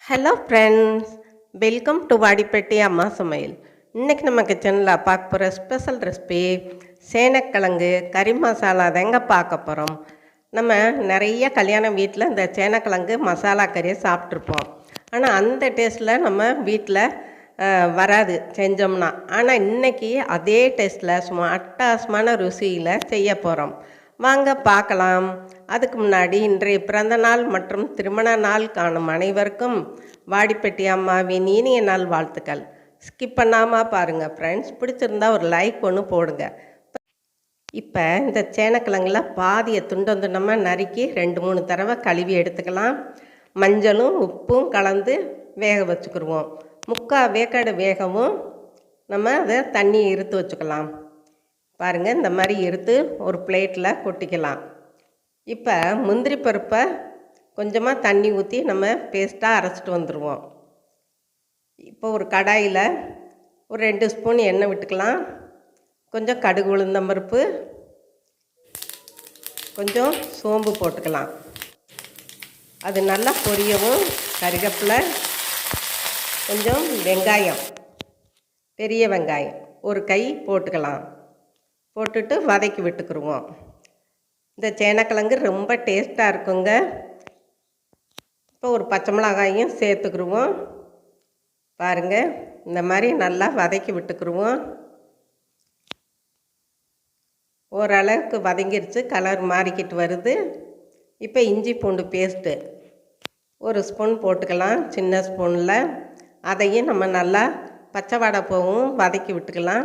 Hello friends, welcome to Vadipatti அம்மா சமையல். இன்றைக்கி நம்ம கிச்சனில் பார்க்க போகிற ஸ்பெஷல் ரெசிபி சேனக்கிழங்கு கறி மசாலா தாங்க பார்க்க போகிறோம். நம்ம நிறைய கல்யாண வீட்டில் இந்த சேனக்கிழங்கு மசாலா கறியை சாப்பிட்ருப்போம். ஆனால் அந்த டேஸ்ட்டில் நம்ம வீட்டில் வராது செஞ்சோம்னா. ஆனால் இன்றைக்கி அதே டேஸ்ட்டில் சும்மா அட்டகாசமான ருசியில் செய்ய போகிறோம். வாங்க பார்க்கலாம். அதுக்கு முன்னாடி இன்றைய பிறந்த நாள் மற்றும் திருமண நாள் காணும் அனைவருக்கும் வாடிப்பட்டி அம்மாவின் இனிய நாள் வாழ்த்துக்கள். ஸ்கிப் பண்ணாமல் பாருங்கள் ஃப்ரெண்ட்ஸ். பிடிச்சிருந்தா ஒரு லைக் ஒன்று போடுங்க. இப்போ இந்த சேனக்கிழங்குல பாதியை துண்டமாக நறுக்கி 2-3 தடவை கழுவி எடுத்துக்கலாம். மஞ்சளும் உப்பும் கலந்து வேக வச்சுக்கிடுவோம். 3/4 வேக்காடு வேகவும் நம்ம அதை தண்ணியை இருத்து வச்சுக்கலாம். பாருங்கள், இந்த மாதிரி எடுத்து ஒரு பிளேட்டில் கொட்டிக்கலாம். இப்போ முந்திரி பருப்பை கொஞ்சமாக தண்ணி ஊற்றி நம்ம பேஸ்ட்டாக அரைச்சிட்டு வந்துடுவோம். இப்போ ஒரு கடாயில் ஒரு 2 ஸ்பூன் எண்ணெய் விட்டுக்கலாம். கொஞ்சம் கடுகு உளுந்தம்பருப்பு, கொஞ்சம் சோம்பு போட்டுக்கலாம். அது நல்லா பொரியவும் கறிவேப்பிலை, கொஞ்சம் வெங்காயம், பெரிய வெங்காயம் ஒரு கை போட்டுக்கலாம். போட்டுட்டு வதக்கி விட்டுக்குருவோம். இந்த சேனக்கிழங்கு ரொம்ப டேஸ்ட்டாக இருக்குங்க. இப்போ ஒரு பச்சை மிளகாயும் சேர்த்துக்குருவோம். பாருங்கள், இந்த மாதிரி நல்லா வதக்கி விட்டுக்குருவோம். ஓரளவுக்கு வதங்கிருச்சு, கலர் மாறிக்கிட்டு வருது. இப்போ இஞ்சி பூண்டு பேஸ்ட்டு 1 ஸ்பூன் போட்டுக்கலாம், சின்ன ஸ்பூனில். அதையும் நம்ம நல்லா பச்சை வாடை போகவும் வதக்கி விட்டுக்கலாம்.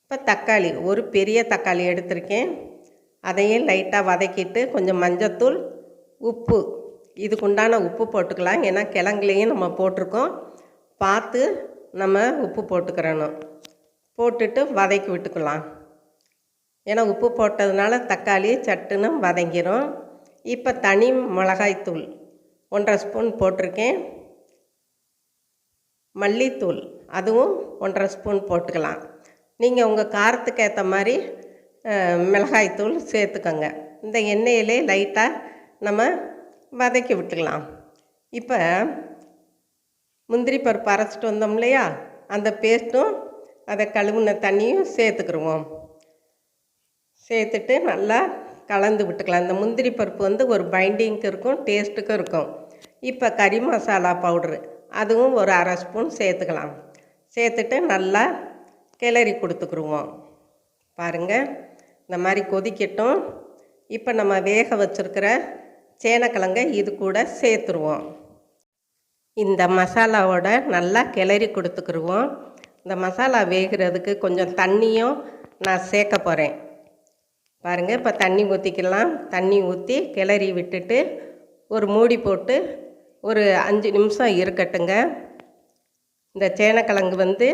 இப்போ தக்காளி, ஒரு பெரிய தக்காளி எடுத்திருக்கேன். அதையும் லைட்டாக வதக்கிட்டு கொஞ்சம் மஞ்சத்தூள், உப்பு, இதுக்குண்டான உப்பு போட்டுக்கலாம். ஏன்னா கிழங்குலையும் நம்ம போட்டிருக்கோம், பார்த்து நம்ம உப்பு போட்டுக்கிறணும். போட்டுட்டு வதக்கி விட்டுக்கலாம். ஏன்னா உப்பு போட்டதுனால தக்காளி சட்டுன்னு வதங்கிடும். இப்போ தனி மிளகாய்த்தூள் 1.5 ஸ்பூன் போட்டிருக்கேன். மல்லித்தூள் அதுவும் 1.5 ஸ்பூன் போட்டுக்கலாம். நீங்கள் உங்கள் காரத்துக்கு ஏற்ற மாதிரி மிளகாய்த்தூள் சேர்த்துக்கோங்க. இந்த எண்ணெயிலே லைட்டாக நம்ம வதக்கி விட்டுக்கலாம். இப்போ முந்திரி பருப்பு அரைச்சிட்டு வந்தோம் இல்லையா, அந்த பேஸ்ட்டும் அதை கழுவுன தண்ணியும் சேர்த்துக்கிடுவோம். சேர்த்துட்டு நல்லா கலந்து விட்டுக்கலாம். இந்த முந்திரி பருப்பு ஒரு பைண்டிங்க்கு இருக்கும், டேஸ்ட்டுக்கும் இருக்கும். இப்போ கறி மசாலா பவுட்ரு அதுவும் ஒரு 1/2 ஸ்பூன் சேர்த்துக்கலாம். சேர்த்துட்டு நல்லா கிளறி கொடுத்துக்குருவோம். பாருங்கள், இந்த மாதிரி கொதிக்கட்டும். இப்போ நம்ம வேக வச்சுருக்கிற சேனக்கிழங்கை இது கூட சேர்த்துருவோம். இந்த மசாலாவோட நல்லா கிளறி கொடுத்துக்குருவோம். இந்த மசாலா வேகிறதுக்கு கொஞ்சம் தண்ணியும் நான் சேர்க்க போகிறேன். பாருங்கள், இப்போ தண்ணி ஊற்றிக்கலாம். தண்ணி ஊற்றி கிளறி விட்டுட்டு ஒரு மூடி போட்டு ஒரு 5 நிமிஷம் இருக்கட்டுங்க. இந்த சேனக்கிழங்கு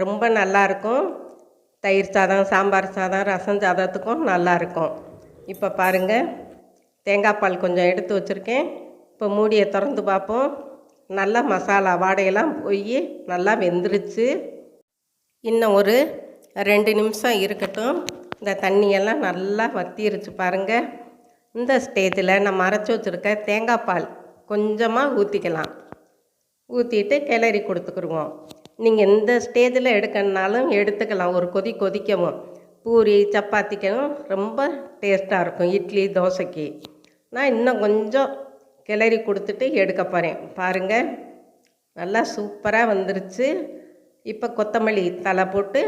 ரொம்ப நல்லாயிருக்கும். தயிர் சாதம், சாம்பார் சாதம், ரசம் சாதத்துக்கும் நல்லாயிருக்கும். இப்போ பாருங்கள், தேங்காய் பால் கொஞ்சம் எடுத்து வச்சுருக்கேன். இப்போ மூடியை திறந்து பார்ப்போம். நல்லா மசாலா வாடையெல்லாம் போய் நல்லா வெந்துருச்சு. இன்னும் ஒரு 2 நிமிஷம் இருக்கட்டும். இந்த தண்ணியெல்லாம் நல்லா வத்திருச்சு பாருங்கள். இந்த ஸ்டேஜில் நம்ம அரைச்சி வச்சுருக்க தேங்காய் பால் கொஞ்சமாக ஊற்றிக்கலாம். ஊற்றிட்டு கிளறி கொடுத்துக்குருவோம். நீங்கள் இந்த ஸ்டேஜில் எடுக்கணுனாலும் எடுத்துக்கலாம். ஒரு கொதிக்கவும் பூரி சப்பாத்திக்கும் ரொம்ப டேஸ்ட்டாக இருக்கும். இட்லி தோசைக்கு நான் இன்னும் கொஞ்சம் கிளறி கொடுத்துட்டு எடுக்க போகிறேன். பாருங்கள், நல்லா சூப்பராக வந்துருச்சு. இப்போ கொத்தமல்லி தலை போட்டு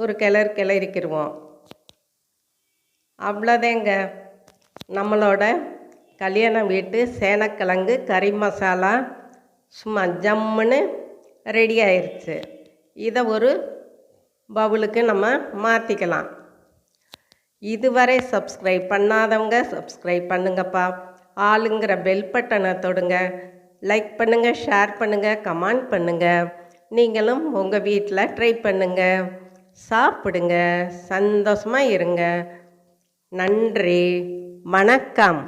ஒரு கிளறிக்கிடுவோம். அவ்வளோதேங்க, நம்மளோட கல்யாண வீட்டு சேனக்கிழங்கு கறி மசாலா சும்மா ஜம்முன்னு ரெடி ஆயிடுச்சு. இதை ஒரு பவுலுக்கு நம்ம மாற்றிக்கலாம். இதுவரை சப்ஸ்கிரைப் பண்ணாதவங்க சப்ஸ்கிரைப் பண்ணுங்கப்பா. ஆளுங்கிற பெல் பட்டனை தொடுங்க. லைக் பண்ணுங்கள், ஷேர் பண்ணுங்கள், கமெண்ட் பண்ணுங்கள். நீங்களும் உங்கள் வீட்டில் ட்ரை பண்ணுங்கள், சாப்பிடுங்க, சந்தோஷமாக இருங்க. நன்றி, வணக்கம்.